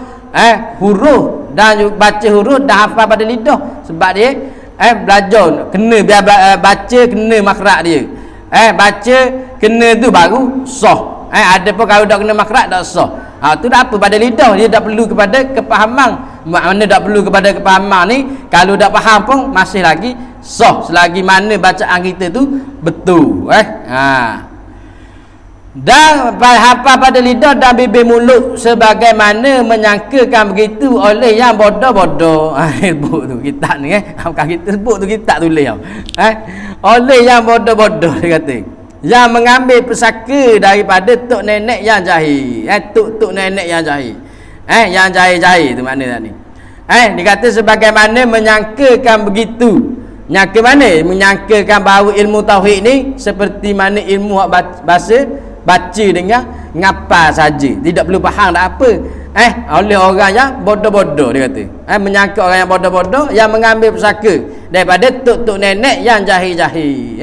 huruf dan baca huruf dan hafal pada lidah. Sebab dia belajar kena biar baca kena makhraj dia. Baca kena tu baru sah. Ada pun kalau tak kena makhraj tak sah. Tu dah apa pada lidah, dia tak perlu kepada kepahaman. Mana tak perlu kepada kepahaman ni, kalau tak faham pun masih lagi sah selagi mana bacaan kita tu betul. Dan hafal pada lidah dan bibir mulut sebagaimana menyangkakan begitu oleh yang bodoh-bodoh. Sebut tu kitab ni bukan kita sebut tu kitab tulis oleh yang bodoh-bodoh dia kata, yang mengambil pesaka daripada tok nenek yang jahil. Tok nenek yang jahil. Yang jahil-jahil tu makna tadi. Dia kata sebagaimana menyangkakan begitu. Nyangka mana? Menyangkakan bahawa ilmu tauhid ni seperti mana ilmu bahasa baca dengan ngapal saja, tidak perlu faham tak apa. Oleh orang yang bodoh-bodoh dia kata. Menyangka orang yang bodoh-bodoh yang mengambil pesaka daripada tok nenek yang jahil-jahil.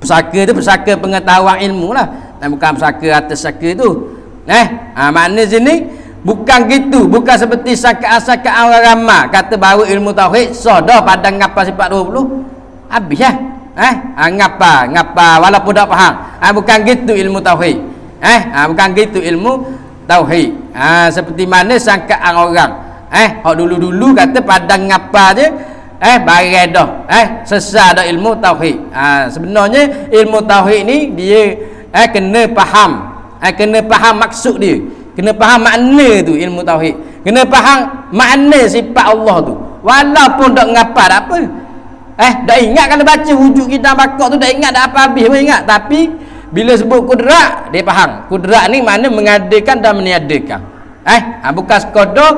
Pesaka tu pesaka pengetahuan ilmu lah, bukan pesaka atas pesaka tu. Makna sini bukan gitu, bukan seperti sangkaan-sangkaan orang ramai kata bahawa ilmu tauhid sah dah pada ngapal sifat 20 habis ngapa walaupun tak faham. Bukan gitu ilmu tauhid. Bukan gitu ilmu tauhid. Seperti mana sangkaan orang hak dulu-dulu kata padang ngapa je barang dah sesat dah ilmu tauhid. Sebenarnya ilmu tauhid ni dia kena faham, kena faham maksud dia, kena faham makna tu ilmu tauhid, kena faham makna sifat Allah tu. Walaupun tak ngapa tak apa. Dah ingat kalau baca wujud kita bakar tu dah ingat dah apa habis pun ingat, tapi bila sebut kudrat dia faham. Kudrat ni makna mengadakan dan meniadakan. Bukan sekadar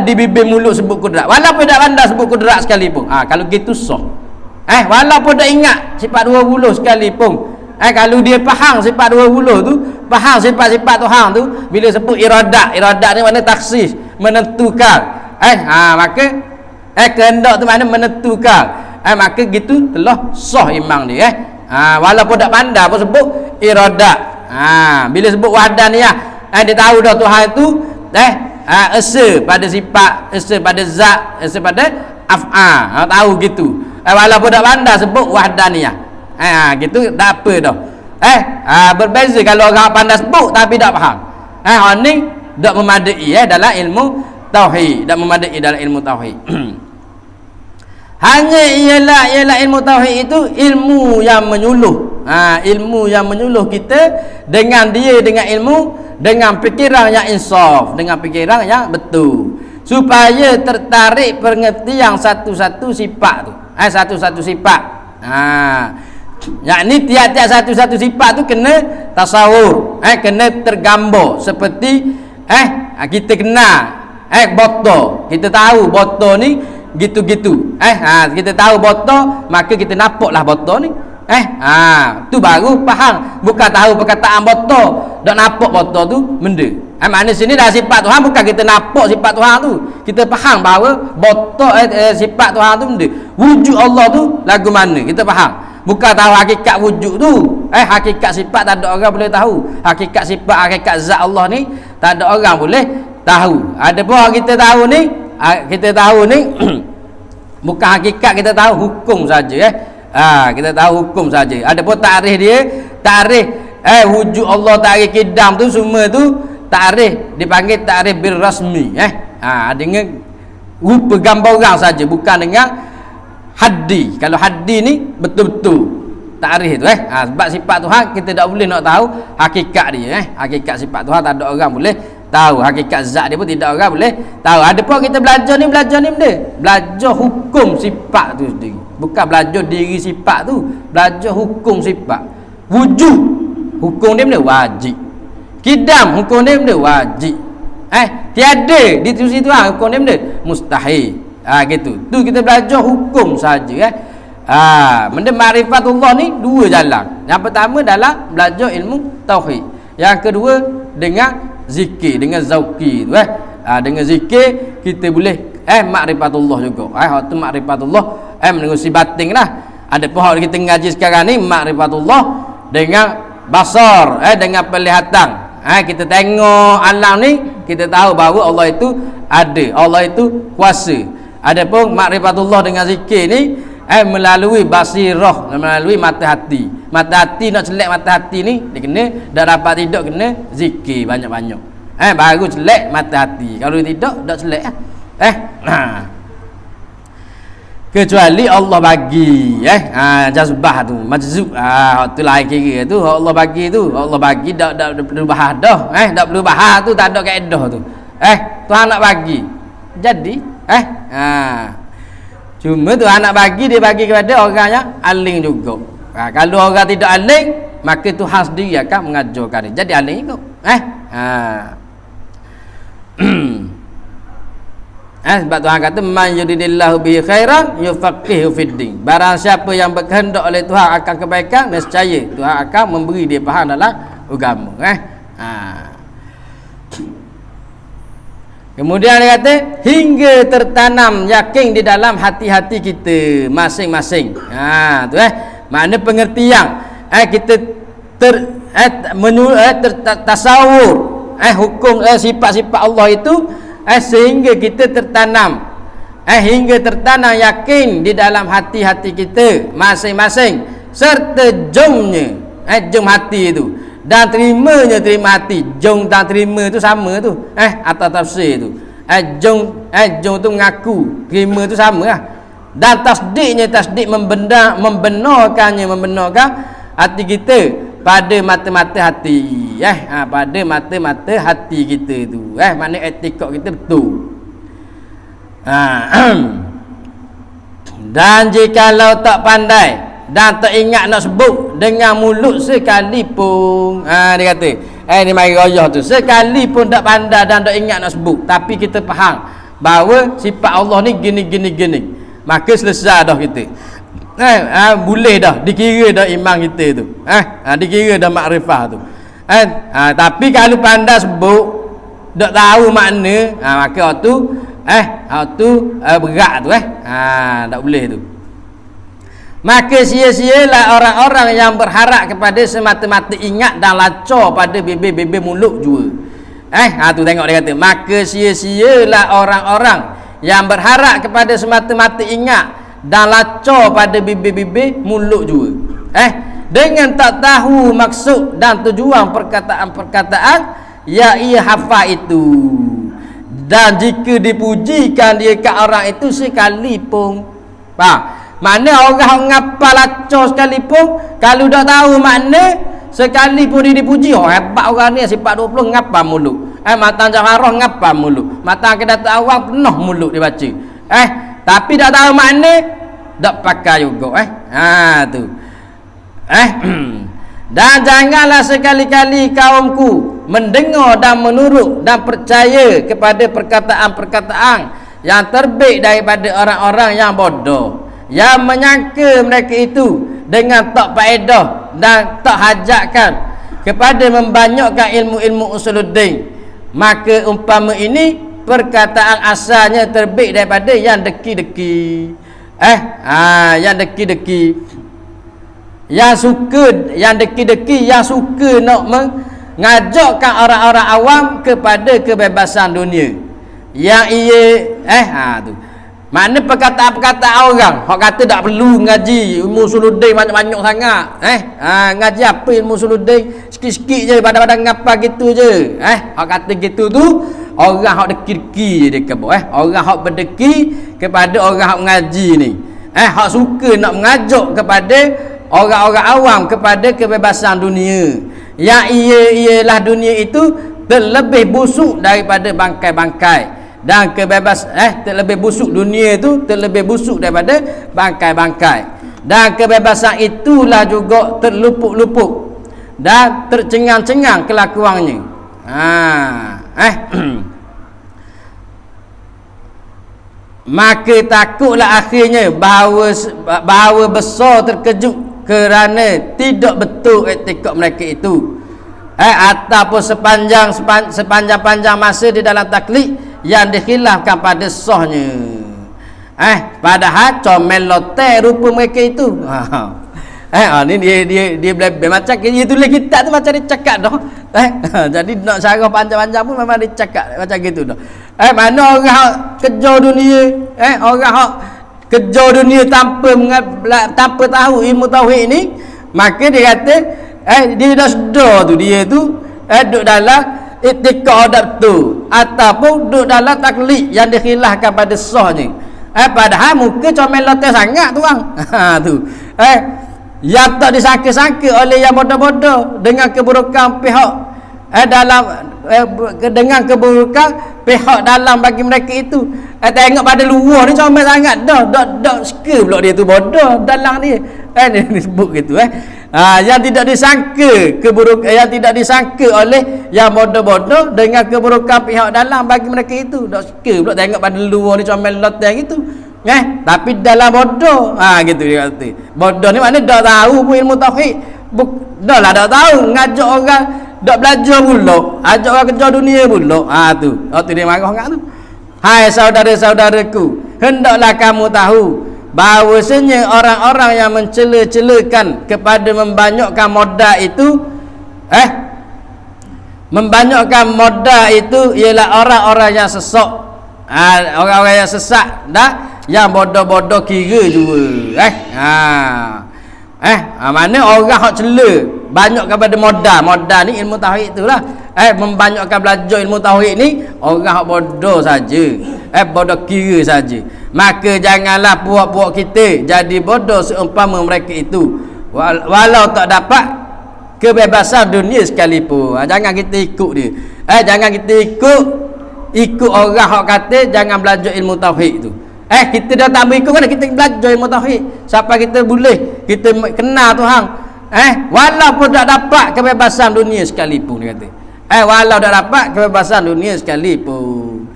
di bibir mulut sebut kudrat. Walaupun tak pandai sebut kudrat sekalipun. Kalau gitu sah. Walaupun tak ingat sifat 20 sekalipun. Kalau dia faham sifat 20 tu, faham sifat-sifat Tuhan tu, bila sebut iradat ni makna taksis, menentukan. Maka kehendak tu makna menentukan. Maka gitu telah sah iman dia. Walaupun tak pandai pun sebut iradat. Bila sebut wahdaniyah, dia tahu dah Tuhan itu esa pada sifat, esa pada zat, esa pada af'al. Tahu gitu. Walaupun tak pandai sebut wahdaniyah. Gitu tak apa dah. Berbeza kalau orang pandai sebut tapi tak faham. Orang ni tak memadai dalam ilmu tauhid, tak memadai dalam ilmu tauhid. Hanya ialah ilmu tauhid itu ilmu yang menyuluh. Ilmu yang menyuluh kita dengan ilmu, dengan fikiran yang insaf, dengan fikiran yang betul, supaya tertarik pengertian satu-satu sifat tu. Satu-satu sifat. Yakni tiap-tiap satu-satu sifat tu kena tasawur, kena tergambar seperti kita kenal botol, kita tahu botol ni gitu-gitu. Kita tahu botol, maka kita nampaklah botol ni. Tu baru faham. Bukan tahu perkataan botol, dak nampak botol tu benda. Makna sini dah sifat Tuhan, bukan kita nampak sifat Tuhan tu. Kita faham bahawa botol sifat Tuhan tu benda. Wujud Allah tu lagu mana kita faham. Bukan tahu hakikat wujud tu. Hakikat sifat tak ada orang boleh tahu. Hakikat sifat, hakikat zat Allah ni tak ada orang boleh tahu. Ada pun kita tahu ni, bukan hakikat, kita tahu hukum saja. Kita tahu hukum saja. Ada pun tarikh dia, tarikh wujud Allah takrif kidam tu semua tu takrif dipanggil takrif bil rasmi. Dengan rupa gambar orang saja, bukan dengan haddi. Kalau haddi ni betul-betul takrif tu sebab sifat Tuhan kita tak boleh nak tahu hakikat dia. Hakikat sifat Tuhan tak ada orang boleh tahu, hakikat zat dia pun tidak orang boleh tahu. Ada pun kita belajar ni benda belajar hukum sifat tu sendiri, bukan belajar diri sifat tu, belajar hukum sifat. Wujud hukum dia benda wajib, kidam hukum dia benda wajib, tiada di situ hukum dia benda mustahil. Gitu tu kita belajar hukum saja. Benda ma'rifatullah ni dua jalan. Yang pertama dalam belajar ilmu tauhid, yang kedua dengan zikir, dengan zauqi tu dengan zikir kita boleh ma'rifatullah juga. Waktu ma'rifatullah menerusi batin lah. Ada pun kita ngaji sekarang ni ma'rifatullah dengan basar, dengan penglihatan. Kita tengok alam ni, kita tahu bahawa Allah itu ada, Allah itu kuasa. Ada pun ma'rifatullah dengan zikir ni melalui basirah, melalui mata hati. Mata hati nak celak mata hati ni dia kena dah dapat tidur, kena zikir banyak-banyak. Baru celak mata hati. Kalau tidak tak celak. Kecuali Allah bagi jazbah tu, majzub. Tu lain kira tu Allah bagi tu. Allah bagi tak perlu bahas dah. Tak perlu bahas tu, tak ada kaedah tu. Tuhan nak bagi. Jadi cuma Tuhan nak bagi, dia bagi kepada orang yang aling juga. Kalau orang tidak aling, maka Tuhan sendiri akan mengajarkan dia. Jadi aling juga. Sebab Tuhan kata man yuridillahu bihi khairan yufaqihu fiddin. Barang siapa yang berkehendak oleh Tuhan akan kebaikan, nescaya Tuhan akan memberi dia faham dalam agama. Kemudian dia kata hingga tertanam yakin di dalam hati-hati kita masing-masing. Tu makna pengertian kita tasawur hukum sifat-sifat Allah itu sehingga kita tertanam hingga tertanam yakin di dalam hati-hati kita masing-masing, serta jomnya jom hati itu dan terimanya terima hati. Jom dan terima tu sama tu atas tafsir tu. Jom tu mengaku, terima tu sama lah. Dan tasdiknya tasdik membenarkan hati kita pada mata-mata hati. Pada mata-mata hati kita tu. Makna etikad kita betul. Dan jikalau tak pandai dan tak ingat nak sebut dengan mulut sekalipun, dia kata ni mari rayah tu, sekalipun tak pandai dan tak ingat nak sebut, tapi kita faham bahawa sifat Allah ni gini, maka selesai dah kita. Boleh dah dikira dah iman kita tu. Dikira dah makrifah tu. Tapi kalau pandai sebut tak tahu makna, maka tu berat tu tak boleh tu. Maka sia-sialah orang-orang yang berharap kepada semata-mata ingat dan lacur pada bibir-bibir mulut jua. Tu tengok dia kata, maka sia-sialah orang-orang yang berharap kepada semata-mata ingat dan lacur pada bibir-bibir mulut jua. Dengan tak tahu maksud dan tujuan perkataan yang ia hafal itu. Dan jika dipujikan dia ke orang itu sekalipun, mana orang ngapal lacur sekalipun, kalau tak tahu makna sekalipun dia dipuji, hebat orang ni, sifat 20 ngapal mulut. Matan Jaharah ngapal mulut, matan Kedatangan Awang penuh mulut dia baca. Tapi tak tahu makna, tak pakai juga. Tu. Dan janganlah sekali-kali kaumku mendengar dan menurut dan percaya kepada perkataan-perkataan yang terbit daripada orang-orang yang bodoh, yang menyangka mereka itu dengan tak faedah dan tak hajatkan kepada membanyakkan ilmu-ilmu usuluddin. Maka umpama ini perkataan asalnya terbit daripada yang deki-deki. Yang deki-deki, yang suka, yang deki-deki yang suka nak mengajakkan orang-orang awam kepada kebebasan dunia, yang ia tu Mana perkataan-perkataan orang hak kata tak perlu ngaji ilmu suludin banyak-banyak sangat. Ngaji apa ilmu suludin? Sikit-sikit je badan-badan ngapa gitu je. Hak kata gitu tu orang hak deki-deki je dia kata. Orang hak berdeki kepada orang hak mengaji ni. Hak suka nak mengajak kepada orang-orang awam kepada kebebasan dunia. Yang ialah dunia itu terlebih busuk daripada bangkai-bangkai. Dan terlebih busuk dunia itu terlebih busuk daripada bangkai-bangkai. Dan kebebasan itulah juga terlupuk-lupuk dan tercengang-cengang kelakuannya. Maka takutlah akhirnya bahawa besar terkejut kerana tidak betul etikad mereka itu. Ataupun sepanjang-panjang masa di dalam taklid yang dikhilafkan pada sahnya. Padahal comel lotek rupa mereka itu. Ni dia macam dia tulis kitab tu macam dia cakap dah. Jadi nak syarah panjang-panjang pun memang dia cakap macam gitu dah. Mana orang hak kejar dunia, orang hak kejar dunia tanpa tahu ilmu tauhid ni, maka dia kata dia dah sedar tu dia tu duduk dalam itikad adab tu ataupun duduk dalam taklid yang dikhilafkan pada sahnya. Padahal muka comel lotek sangat tu bang. Tu yang tak disangka-sangka oleh yang bodoh-bodoh dengan keburukan pihak dengan keburukan pihak dalam bagi mereka itu. Tengok pada luar ni comel sangat dah suka pula dia tu bodoh dalam dia. Dia sebut gitu yang tidak disangka yang tidak disangka oleh yang bodoh-bodoh dengan keburukan pihak dalam bagi mereka itu. Tak suka pula tengok pada luar ni comel lotek gitu. Tapi dalam bodoh gitu dia kata. Bodoh ni maknanya tak tahu pun ilmu tauhid. Dah lah tak tahu ngajak orang dak belajar pula, ajak orang kerja dunia pula. Tu dia marah sangat tu. Hai saudara-saudaraku, hendaklah kamu tahu bahawasanya orang-orang yang mencela-celakan kepada membanyakkan modal itu ialah orang-orang yang sesat. Orang-orang yang sesat dah, yang bodoh-bodoh kira juga. Mana orang hak cela banyak kepada modal ni ilmu tauhid itulah. Membanyakkan belajar ilmu tauhid ni orang hak bodoh saja. Bodoh kira saja. Maka janganlah puak-puak kita jadi bodoh seumpama mereka itu. Walau tak dapat kebebasan dunia sekalipun. Jangan kita ikut dia. Jangan kita ikut orang hak kata jangan belajar ilmu tauhid tu. Kita dah tak berikut kan kita belajar ilmu tauhid. Sampai kita boleh kita kenal Tuhan. Walaupun tak dapat kebebasan dunia sekalipun dia kata. Walau tak dapat kebebasan dunia sekalipun.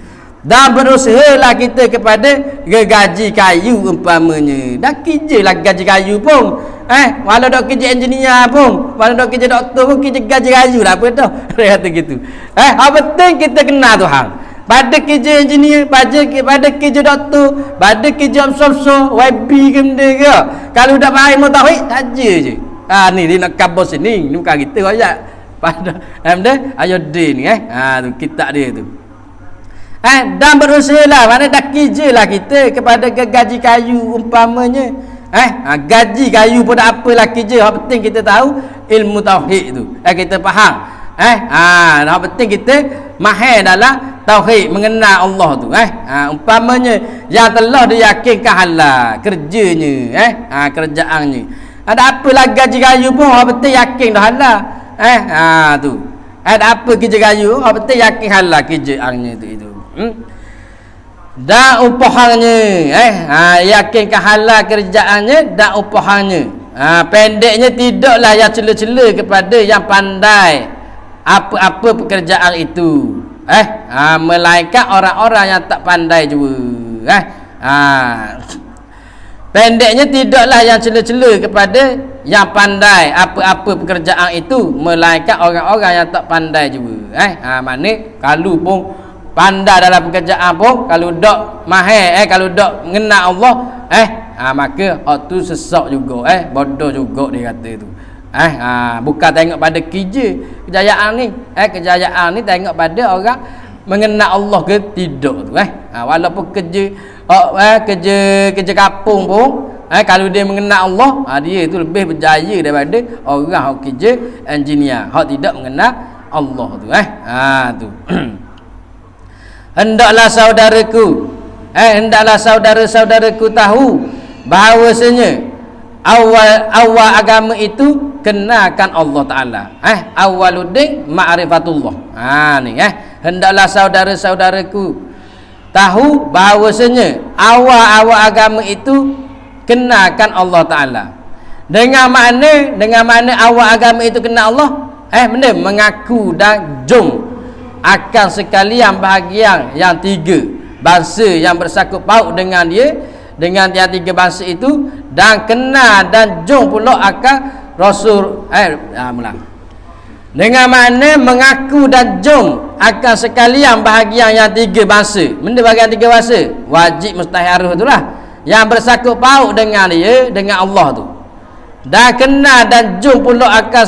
Dan berusahalah kita kepada gaji kayu umpamanya. Dah kerja lah gaji kayu pun. Walau dah kerja engineer pun, walau dah kerja doktor pun, kerja gaji kayu lah apa dah. Dia kata gitu. Apa penting kita kenal Tuhan. Pada kerja engineer, pada kerja doktor, pada kerja omsor, YB ke benda ke. Kalau dah faham ilmu tauhid, saja je. Ni dia nak kabur sini, ni bukan kita ayat. Pada Ayuddin ni tu kitab dia tu. Dan berusahalah, mana dah kerjalah kita kepada gaji kayu umpamanya. Gaji kayu pun tak apalah kerja, yang penting kita tahu ilmu tauhid tu. Kita faham. Yang penting kita mahir dalam tauhid, mengenal Allah tu. Umpamanya yang telah diyakinkan halal kerjanya, kerjaannya. Ada apalah gaji kayu pun, yang penting yakin dah halal. Tu. Ada apa kerja kayu, yang penting yakin halal kerjaannya tu itu. Dan upahannya yakinkan halal kerjaannya dan upahannya. Pendeknya tidaklah yang cela-cela kepada yang pandai apa-apa pekerjaan itu. Melainkan orang-orang yang tak pandai juga. Pendeknya tidaklah yang cela-cela kepada yang pandai apa-apa pekerjaan itu, melainkan orang-orang yang tak pandai juga. Maknanya kalau pun pandai dalam pekerjaan pun, kalau dak mahir kalau dak mengenal Allah maka hak tu sesak juga, bodoh juga dia kata tu. Bukan tengok pada kejayaan ni. Kejayaan ni tengok pada orang mengenal Allah ke tidak tu. Walaupun kerja kerja kapung pun kalau dia mengenal Allah, dia itu lebih berjaya daripada orang yang kerja engineer, hak tidak mengenal Allah tu. Tu. Hendaklah saudara-saudaraku tahu bahawasanya awal agama itu kenalkan Allah Taala. Awaluddin ma'rifatullah. Ni hendaklah saudara-saudaraku tahu bahawasanya awal agama itu kenalkan Allah Taala. Dengan makna awal agama itu kenal Allah, benda mengaku dan jom akan sekalian bahagian yang tiga bangsa yang bersangkut paut dengan dia, dengan yang tiga bangsa itu, dan kenal dan jom pula akan Rasul dengan makna mengaku dan jom akan sekalian bahagian yang tiga bangsa. Benda bahagian tiga bangsa wajib mustahil harus itulah yang bersangkut paut dengan dia, dengan Allah tu, dan kenal dan jom pula akan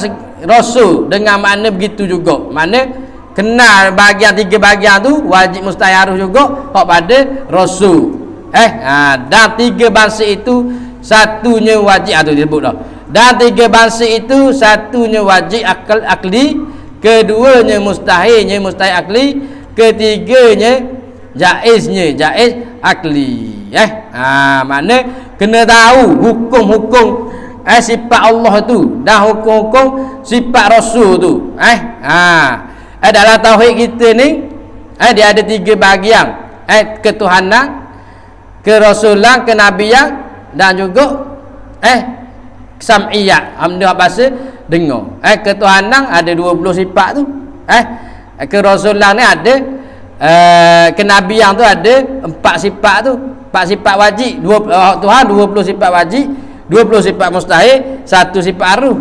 Rasul. Dengan makna begitu juga, makna kenal bahagian tiga bahagian tu wajib mustahil harus juga hak pada Rasul. Dan tiga bangsa itu satunya wajib tu disebut dah. Dan tiga bangsa itu satunya wajib akli, keduanya mustahil akli, ketiganya jaiz akli. Makna kena tahu hukum-hukum sifat Allah tu dan hukum-hukum sifat Rasul tu. Dalam tauhid kita ni dia ada tiga bahagian, ketuhanan, kerasulan, kenabian, dan juga sam'iyat, amdah bahasa dengar. Ketuhanan ada 20 sifat tu. Kerasulan ni ada, kenabian tu ada 4 sifat tu, 4 sifat wajib. Tuhan 20 sifat wajib, 20 sifat mustahil, 1 sifat arus.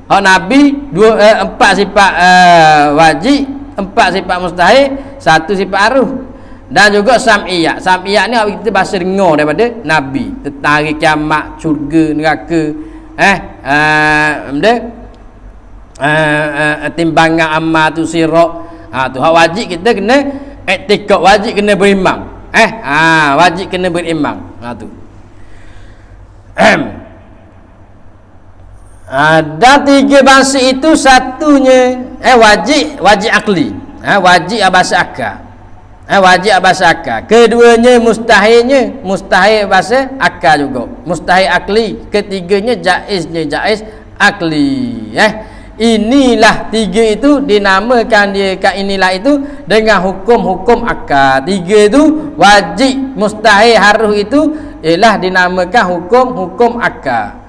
Hak Nabi 4 sifat wajib, 4 sifat mustahil, 1 sifat arus. Dan juga sam'iyat. Sam'iyat ni kita bahasa dengar daripada Nabi tentang hari kiamat, syurga, neraka, timbangan amal tu, sirat. Tu hak wajib kita kena iktikad, wajib kena beriman. Wajib kena beriman. Tu. Dan tiga bangsa itu satunya wajib akli, wajib bahasa akal, wajib bahasa akal. Keduanya mustahil bahasa akal juga, mustahil akli. Ketiganya jaiz akli. Inilah tiga itu dinamakan dia kat inilah itu dengan hukum-hukum akal. Tiga itu wajib, mustahil, harus itu ialah dinamakan hukum-hukum akal.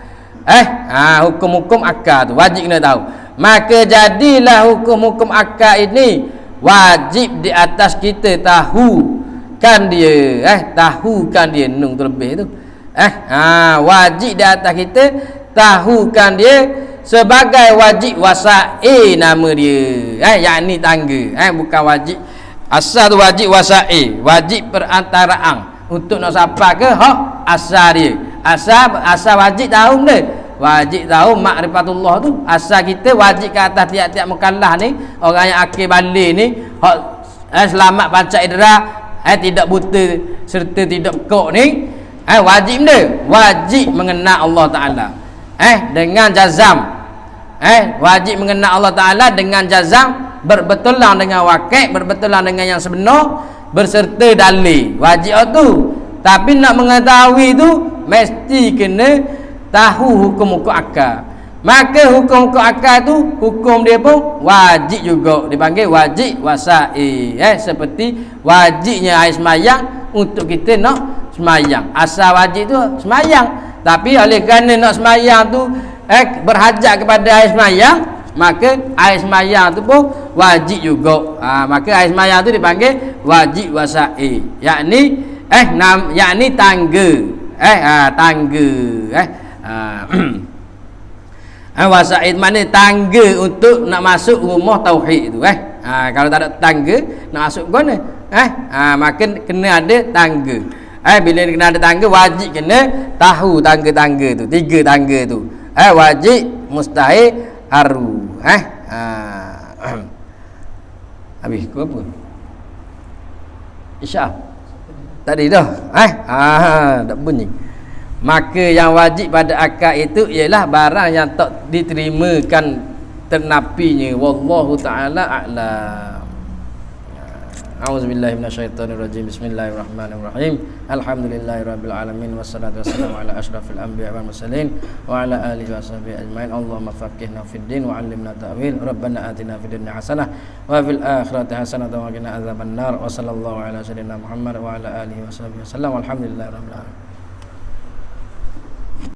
Hukum-hukum akal tu wajib kena tahu. Maka jadilah hukum-hukum akal ini wajib di atas kita tahukan dia. Tahukan dia nung tu lebih tu. Wajib di atas kita tahukan dia sebagai wajib wasa'i nama dia. Yakni tangga. Bukan wajib asal tu, wajib wasa'i, wajib perantaraan untuk nak sapa ke hak asal dia. Asal wajib tahu benda, wajib tahu makrifatullah tu. Asal kita wajib ke atas tiap-tiap mukallaf ni, orang yang akil balik ni, hak selamat panca indera, tidak buta serta tidak pekak ni, wajib benda, wajib mengenal Allah Taala dengan jazam. Wajib mengenal Allah Taala dengan jazam, berbetulan dengan wakil, berbetulan dengan yang sebenar, berserta dalil. Wajib tu. Tapi nak mengetahui tu mesti kena tahu hukum-hukum akal. Maka hukum-hukum akal tu hukum dia pun wajib juga, dipanggil wajib wasa'i. Seperti wajibnya air semayang untuk kita nak semayang. Asal wajib tu semayang, tapi oleh kerana nak semayang tu berhajat kepada air semayang, maka air semayang tu pun wajib juga. Maka air semayang tu dipanggil wajib wasa'i, yakni tangga. Tangga. Wasaid makna tangga untuk nak masuk rumah tauhid tu. Kalau tak ada tangga nak masuk ke mana? Maka kena ada tangga. Bila kena ada tangga, wajib kena tahu tangga-tangga tu, 3 tangga tu. Wajib, mustahil, haru. Habis ke apa? Isya. Tadi dah. Tak bunyi. Maka yang wajib pada akad itu ialah barang yang tak diterimakan ternapinya. Wallahu taala a'lam. A'udzubillahi minasyaitonirrajim. Bismillahirrahmanirrahim. Alhamdulillahirabbil alamin wassalatu wassalamu ala asyrafil anbiya'i wal mursalin wa ala alihi washabihi ajmain. Allahumma faqihna fid din wa 'allimna ta'wil. Rabbana atina fid dunya hasanah wa fil akhirati hasanah wa qina adzabannar. Wa sallallahu ala sayyidina Muhammad wa ala alihi washabihi wasallam. Walhamdulillahirabbil alamin.